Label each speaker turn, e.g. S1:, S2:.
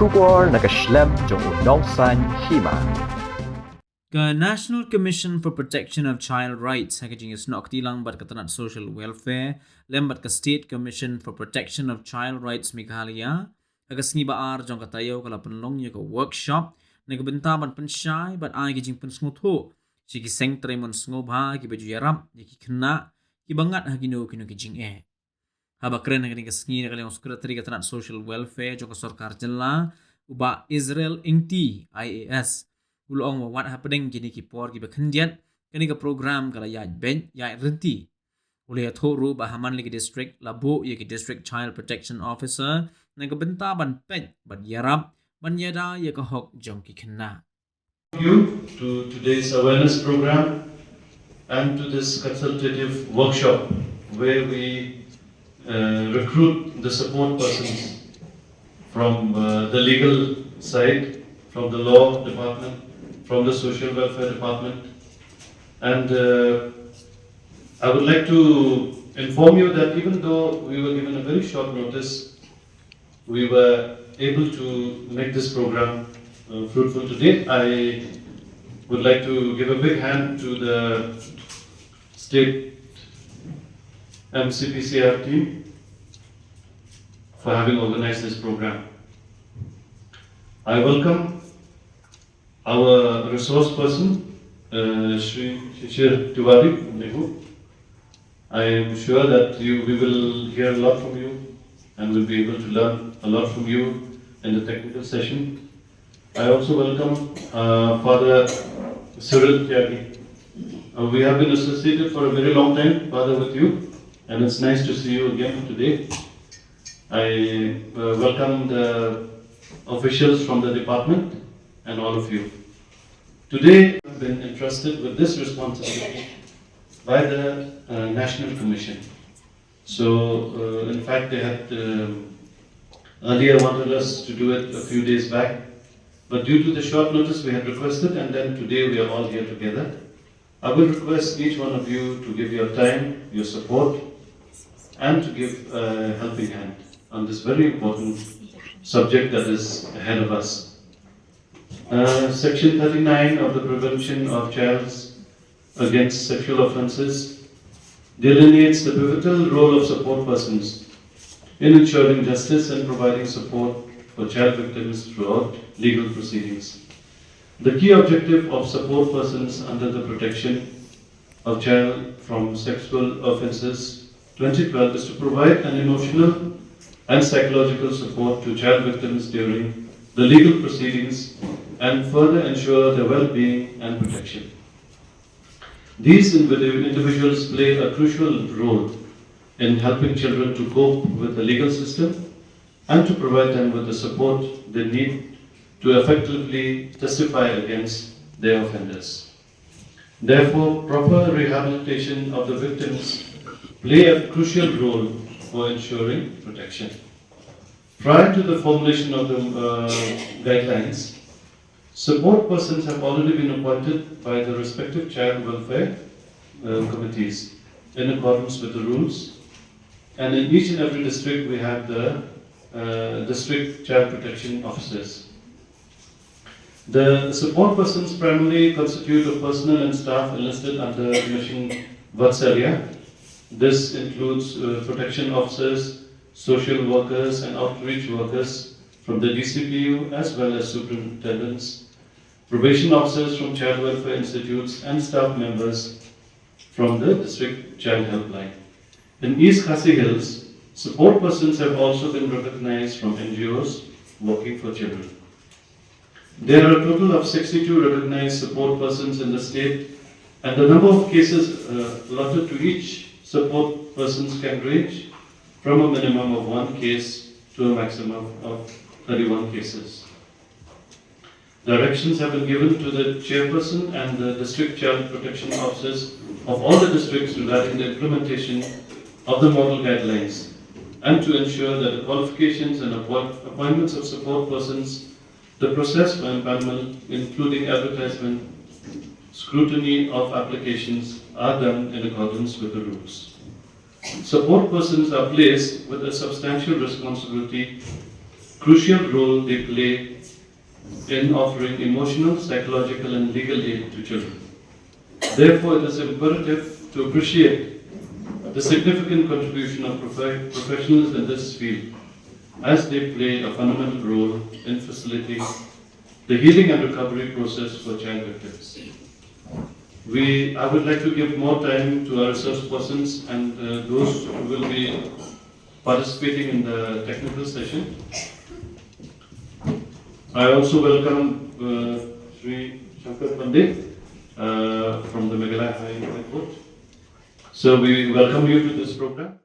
S1: Shubor nakaslem jong unongsan hima.
S2: The National Commission for Protection of Child Rights hakajing is nok tilang bat katanat social welfare lembat ka State Commission for Protection of Child Rights Meghalaya hagasngi baar jong katayo kala penlong ya ka workshop nagbenta ban pensyai bat ai gijing pensngutho sigi seng tremon sngoba ki baju yaram ki kena ki bangat hagino kino kijing haba kren hagini kasngi kala sekretari katanat social welfare jong ka sarkar jella uba Israel Ingti IAS ulong wat happening kini ki por ki bakhandiat kini ka program kala ya ben ya renti ule thoru bahaman ligi district labo ye ki district child protection officer na ka benta ban pet ban yarab ban yada ye ka hok jong ki khanna
S3: you to today's awareness program and to this consultative workshop where we recruit the support persons from the legal side, from the law department, from the social welfare department, and I would like to inform you that even though we were given a very short notice, we were able to make this program fruitful today. I would like to give a big hand to the state MCPCR team for having organized this program. I welcome our resource person, Shri Shishir Tiwari from Nehu. I am sure that we will hear a lot from you and will be able to learn a lot from you in the technical session. I also welcome Father Cyril Tyagi. We have been associated for a very long time, Father, with you, and it's nice to see you again today. I welcome the officials from the department and all of you. Today, I've been entrusted with this responsibility by the National Commission. So, in fact, they had earlier wanted us to do it a few days back, but due to the short notice we had requested, and then today we are all here together. I will request each one of you to give your time, your support, and to give a helping hand on this very important subject that is ahead of us. Section 39 of the Prevention of Child Against Sexual Offences delineates the pivotal role of support persons in ensuring justice and providing support for child victims throughout legal proceedings. The key objective of support persons under the Protection of Child from Sexual Offences 2012 is to provide an emotional and psychological support to child victims during the legal proceedings and further ensure their well-being and protection. These individuals play a crucial role in helping children to cope with the legal system and to provide them with the support they need to effectively testify against their offenders. Therefore, proper rehabilitation of the victims play a crucial role for ensuring protection. Prior to the formulation of the guidelines, support persons have already been appointed by the respective child welfare committees in accordance with the rules, and in each and every district we have the district child protection officers. The support persons primarily constitute of personnel and staff enlisted under Mission Vatsalya. This includes protection officers, social workers and outreach workers from the DCPU as well as superintendents, probation officers from child welfare institutes and staff members from the district child helpline. In East Khasi Hills, support persons have also been recognized from NGOs working for children. There are a total of 62 recognized support persons in the state, and the number of cases allotted to each support persons can range from a minimum of 1 case to a maximum of 31 cases. Directions have been given to the chairperson and the district child protection officers of all the districts regarding the implementation of the model guidelines and to ensure that the qualifications and appointments of support persons, the process for empanelment, including advertisement, scrutiny of applications, are done in accordance with the rules. Support persons are placed with a substantial responsibility crucial role they play in offering emotional, psychological, and legal aid to children. Therefore, it is imperative to appreciate the significant contribution of professionals in this field, as they play a fundamental role in facilitating the healing and recovery process for child victims. I would like to give more time to our resource persons and those who will be participating in the technical session. I also welcome Sri Shankar Pandey from the Meghalaya High Court. So we welcome you to this program.